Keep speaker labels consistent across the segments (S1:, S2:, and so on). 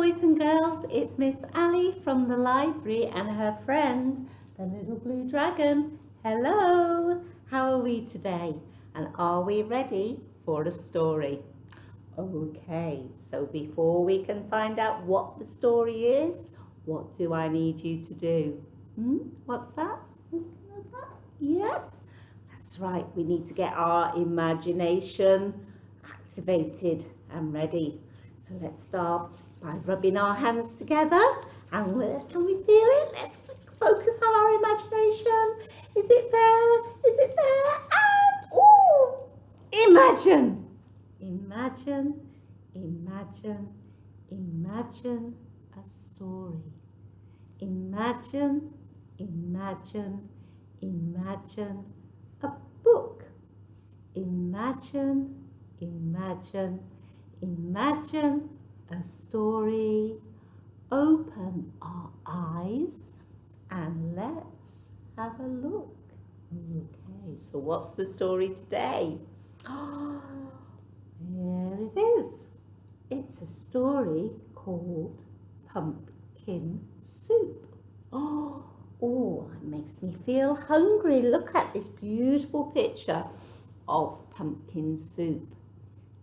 S1: boys and girls, it's Miss Ali from the library and her friend, the little blue dragon. Hello, how are we today? And are we ready for a story? Okay, so before we can find out what the story is, what do I need you to do? What's that? Yes, that's right. We need to get our imagination activated and ready. So let's start by rubbing our hands together. And can we feel it? Let's focus on our imagination. Is it there? Is it there? And oh, imagine. Imagine, imagine, imagine a story. Imagine, imagine, imagine a book. Imagine, imagine, imagine a story. Open our eyes and let's have a look. Okay, so what's the story today? There it is. It's a story called Pumpkin Soup. Oh, it makes me feel hungry. Look at this beautiful picture of pumpkin soup.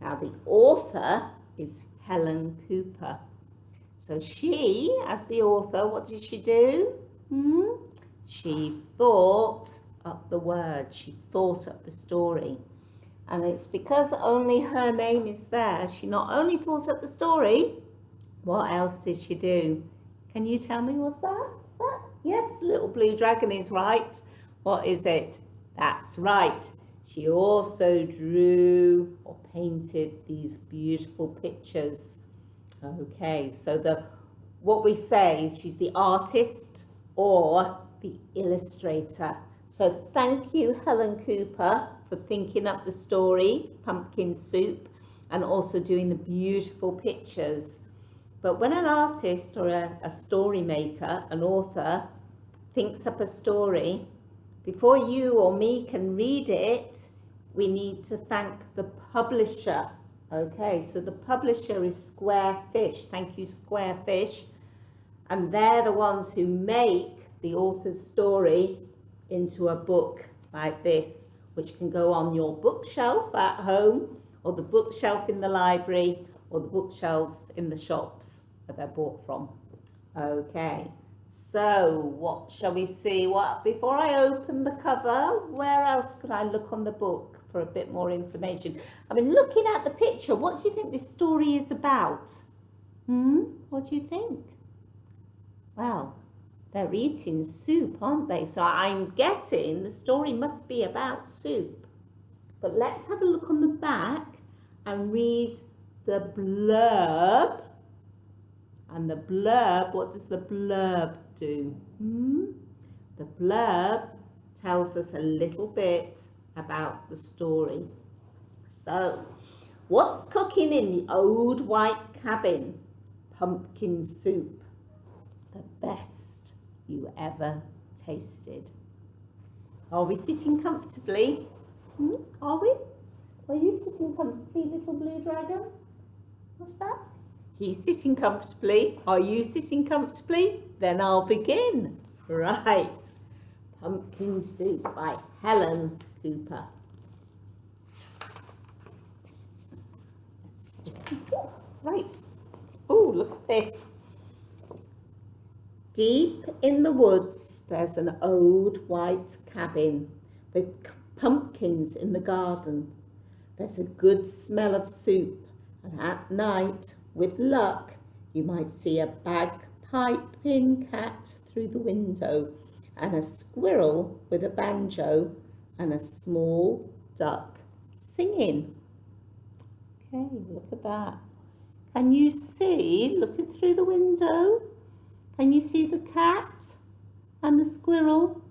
S1: Now the author is Helen Cooper. So she, as the author, what did she do? She thought up the words. She thought up the story. And it's because only her name is there. She not only thought up the story, what else did she do? Can you tell me what's that? Yes, little blue dragon is right. What is it? That's right. She also drew or painted these beautiful pictures. Okay, so what we say, she's the artist or the illustrator. So thank you, Helen Cooper, for thinking up the story, Pumpkin Soup, and also doing the beautiful pictures. But when an artist or a story maker, an author, thinks up a story, before you or me can read it, we need to thank the publisher. Okay, so the publisher is Square Fish. Thank you, Square Fish. And they're the ones who make the author's story into a book like this, which can go on your bookshelf at home, or the bookshelf in the library, or the bookshelves in the shops that they're bought from. Okay, so what shall we see? Before I open the cover, where else could I look on the book for a bit more information? I mean, looking at the picture, what do you think this story is about? What do you think? Well, they're eating soup, aren't they? So I'm guessing the story must be about soup. But let's have a look on the back and read the blurb. And the blurb, what does the blurb do? The blurb tells us a little bit about the story. So, what's cooking in the old white cabin? Pumpkin soup. The best you ever tasted. Are we sitting comfortably? Are we? Are you sitting comfortably, little blue dragon? What's that? He's sitting comfortably. Are you sitting comfortably? Then I'll begin. Right. Pumpkin Soup by Helen Cooper. Right. Oh, look at this. Deep in the woods, there's an old white cabin with pumpkins in the garden. There's a good smell of soup, and at night, with luck, you might see a bagpiping cat through the window, and a squirrel with a banjo, and a small duck singing. Okay, look at that. Can you see, looking through the window, can you see the cat and the squirrel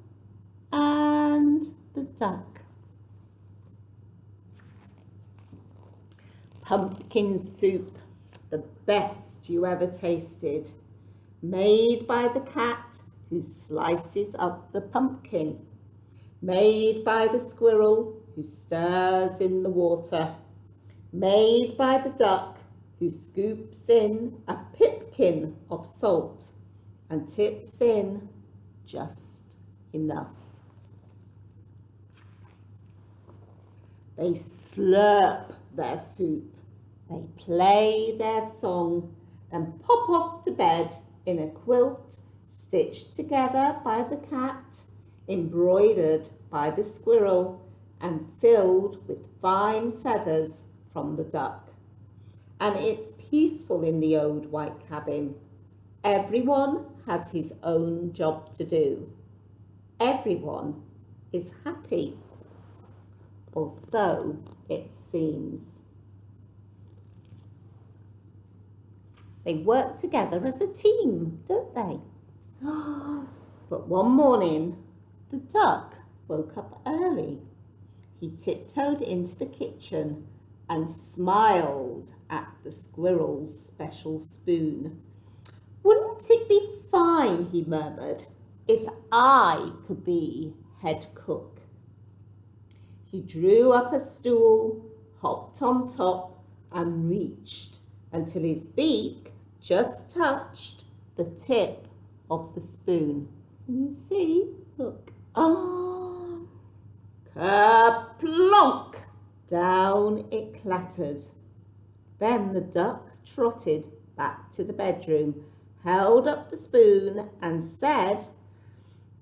S1: and the duck? Pumpkin soup, the best you ever tasted, made by the cat who slices up the pumpkin, made by the squirrel who stirs in the water, made by the duck who scoops in a pipkin of salt and tips in just enough. They slurp their soup, they play their song, then pop off to bed in a quilt stitched together by the cat, embroidered by the squirrel, and filled with fine feathers from the duck. And it's peaceful in the old white cabin. Everyone has his own job to do. Everyone is happy. Or so it seems. They work together as a team, don't they? But one morning, the duck woke up early. He tiptoed into the kitchen and smiled at the squirrel's special spoon. "Wouldn't it be fine," he murmured, "if I could be head cook?" He drew up a stool, hopped on top, and reached until his beak just touched the tip of the spoon. Can you see? Look. Ah! Kerplonk! Down it clattered. Then the duck trotted back to the bedroom, held up the spoon and said,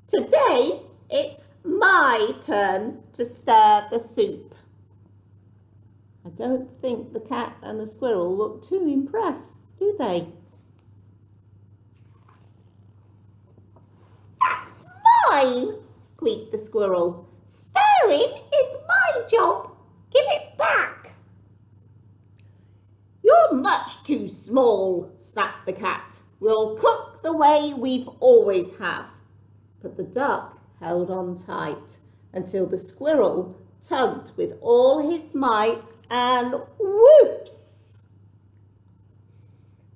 S1: "Today it's my turn to stir the soup." I don't think the cat and the squirrel look too impressed, do they? "That's mine," squeaked the squirrel. "Stirring is my job. Give it back." "You're much too small," snapped the cat. "We'll cook the way we've always have." But the duck held on tight until the squirrel tugged with all his might and whoops!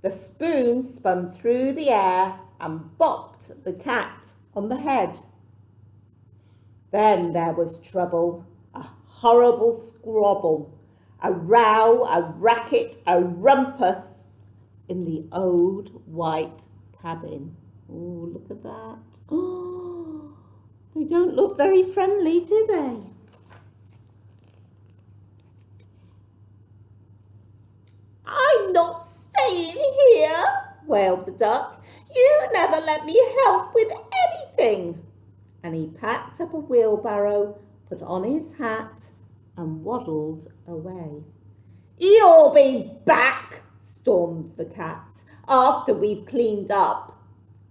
S1: The spoon spun through the air and bopped the cat on the head. Then there was trouble, a horrible squabble, a row, a racket, a rumpus in the old white cabin. Oh, look at that. Oh, they don't look very friendly, do they? "I'm not staying here," wailed the duck. "You never let me help with anything." And he packed up a wheelbarrow, put on his hat, and waddled away. "You'll be back," stormed the cat, "after we've cleaned up."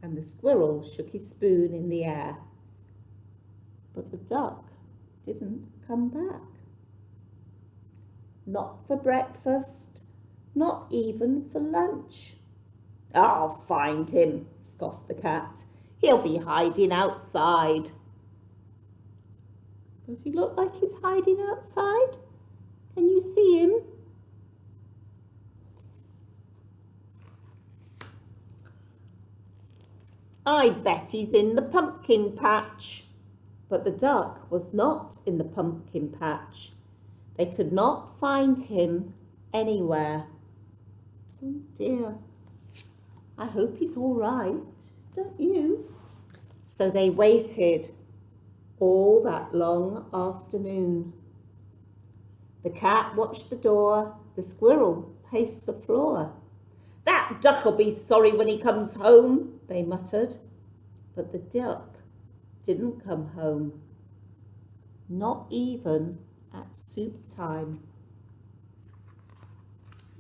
S1: And the squirrel shook his spoon in the air. But the duck didn't come back. Not for breakfast, not even for lunch. "I'll find him," scoffed the cat. "He'll be hiding outside." Does he look like he's hiding outside? Can you see him? "I bet he's in the pumpkin patch." But the duck was not in the pumpkin patch. They could not find him anywhere. Oh dear. I hope he's all right, don't you? So they waited all that long afternoon. The cat watched the door, the squirrel paced the floor. "That duck'll be sorry when he comes home," they muttered. But the duck didn't come home, not even at soup time.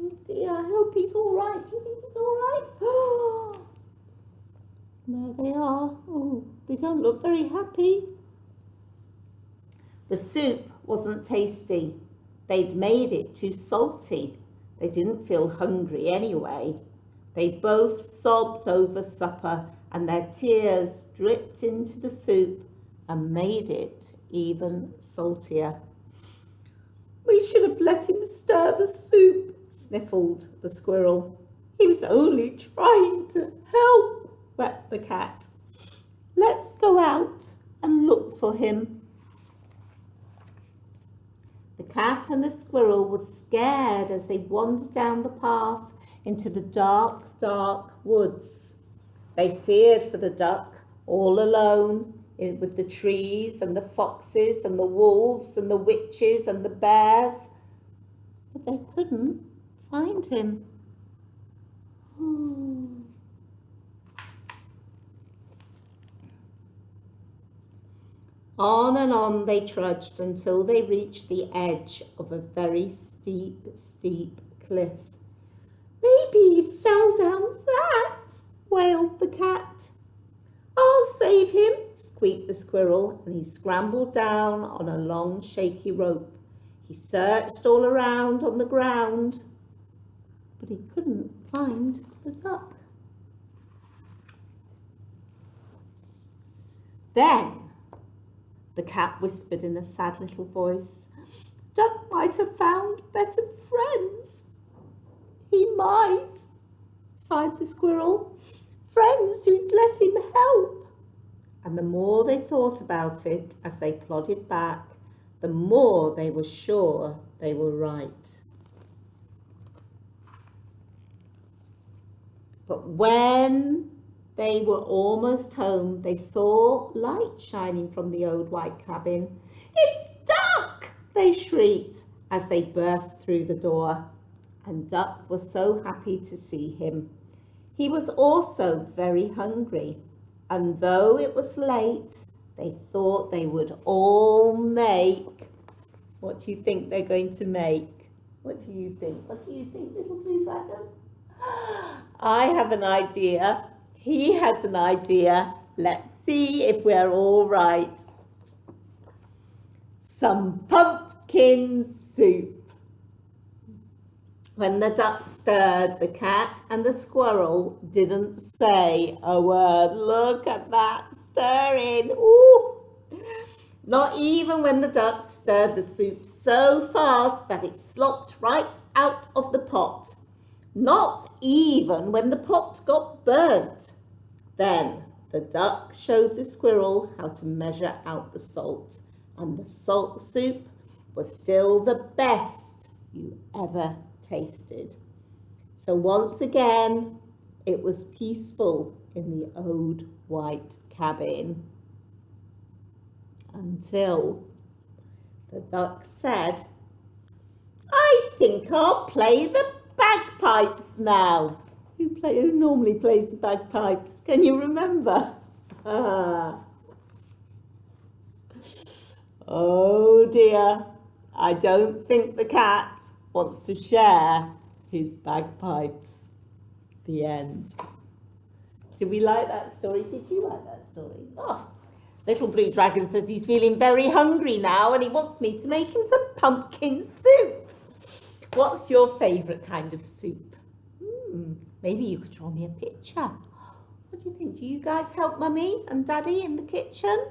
S1: Oh dear, I hope he's all right. Do you think he's all right? Oh, there they are. Oh, they don't look very happy. The soup wasn't tasty. They'd made it too salty. They didn't feel hungry anyway. They both sobbed over supper, and their tears dripped into the soup and made it even saltier. "We should have let him stir the soup," sniffled the squirrel. "He was only trying to help," wept the cat. "Let's go out and look for him." The cat and the squirrel were scared as they wandered down the path into the dark, dark woods. They feared for the duck, all alone, with the trees and the foxes and the wolves and the witches and the bears. But they couldn't find him. On and on they trudged until they reached the edge of a very steep, steep cliff. Maybe he fell down that, wailed the cat. I'll save him, squeaked the squirrel, and he scrambled down on a long, shaky rope. He searched all around on the ground, but he couldn't find the duck. Then the cat whispered in a sad little voice, Duck might have found better friends. He might, sighed the squirrel. Friends who'd let him help. And the more they thought about it as they plodded back, the more they were sure they were right. But when they were almost home, they saw light shining from the old white cabin. It's Duck! They shrieked as they burst through the door. And Duck was so happy to see him. He was also very hungry, and though it was late, they thought they would all make. What do you think they're going to make? What do you think? What do you think, little blue dragon? I have an idea. He has an idea. Let's see if we're all right. Some pumpkin soup. When the duck stirred, the cat and the squirrel didn't say a word. Look at that stirring. Ooh. Not even when the duck stirred the soup so fast that it slopped right out of the pot. Not even when the pot got burnt. Then the duck showed the squirrel how to measure out the salt, and the salt soup was still the best you ever tasted. So once again, it was peaceful in the old white cabin until the duck said, I think I'll play the bagpipes now. Who normally plays the bagpipes? Can you remember? Oh dear, I don't think the cat wants to share his bagpipes. The end. Did we like that story? Did you like that story? Oh, little blue dragon says he's feeling very hungry now and he wants me to make him some pumpkin soup. What's your favourite kind of soup? Maybe you could draw me a picture. What do you think? Do you guys help Mummy and Daddy in the kitchen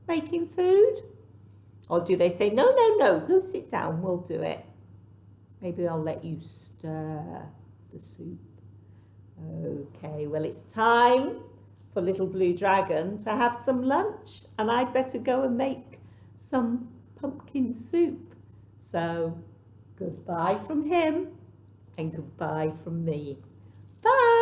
S1: making food? Or do they say, no, go sit down, we'll do it. Maybe I'll let you stir the soup. Okay, well, it's time for little blue dragon to have some lunch, and I'd better go and make some pumpkin soup. So goodbye from him and goodbye from me. Bye.